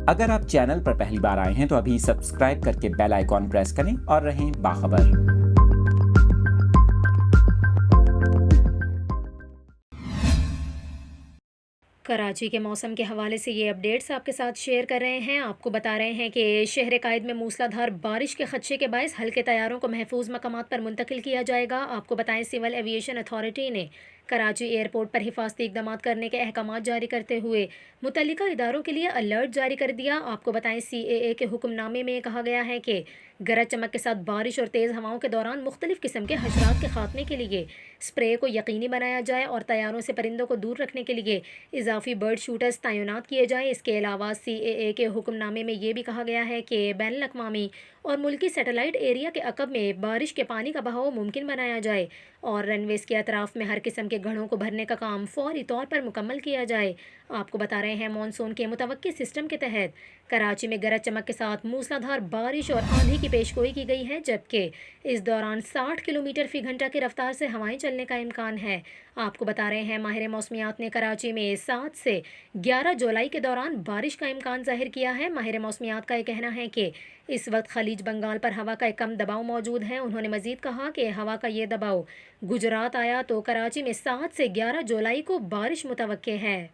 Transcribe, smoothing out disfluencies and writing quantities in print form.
اگر آپ چینل پر پہلی بار آئے ہیں تو ابھی سبسکرائب کر کے بیل آئیکن پریس کریں اور رہیں باخبر۔ کراچی کے موسم کے حوالے سے یہ اپڈیٹس آپ کے ساتھ شیئر کر رہے ہیں۔ آپ کو بتا رہے ہیں کہ شہر قائد میں موسلادھار بارش کے خدشے کے باعث ہلکے طیاروں کو محفوظ مقامات پر منتقل کیا جائے گا۔ آپ کو بتائیں سول ایویشن اتھارٹی نے کراچی ایئرپورٹ پر حفاظتی اقدامات کرنے کے احکامات جاری کرتے ہوئے متعلقہ اداروں کے لیے الرٹ جاری کر دیا۔ آپ کو بتائیں CAA کے حکم نامے میں کہا گیا ہے کہ گرج چمک کے ساتھ بارش اور تیز ہواؤں کے دوران مختلف قسم کے حشرات کے خاتمے کے لیے اسپرے کو یقینی بنایا جائے اور طیاروں سے پرندوں کو دور رکھنے کے لیے اضافی برڈ شوٹرز تعینات کیے جائیں۔ اس کے علاوہ CAA کے حکم نامے میں یہ بھی کہا گیا ہے کہ بین الاقوامی اور ملکی سیٹلائٹ ایریا کے عقب میں بارش کے پانی کا بہاؤ ممکن بنایا جائے اور رن ویز کے اطراف میں ہر قسم کے گڑھوں کو بھرنے کا کام فوری طور پر مکمل کیا جائے۔ آپ کو بتا رہے ہیں مانسون کے متوقع سسٹم کے تحت کراچی میں گرج چمک کے ساتھ موسلادھار بارش اور آندھی کی پیشگوئی کی گئی ہے، جبکہ اس دوران 60 کلومیٹر فی گھنٹہ کی رفتار سے ہوائیں چلنے کا امکان ہے۔ آپ کو بتا رہے ہیں ماہر موسمیات نے کراچی میں 7 سے 11 جولائی کے دوران بارش کا امکان ظاہر کیا ہے۔ ماہر موسمیات کا یہ کہنا ہے کہ اس وقت خلیج بنگال پر ہوا کا ایک کم دباؤ موجود ہے۔ انہوں نے مزید کہا کہ ہوا کا یہ دباؤ گجرات آیا تو کراچی میں 7 سے 11 جولائی کو بارش متوقع ہے۔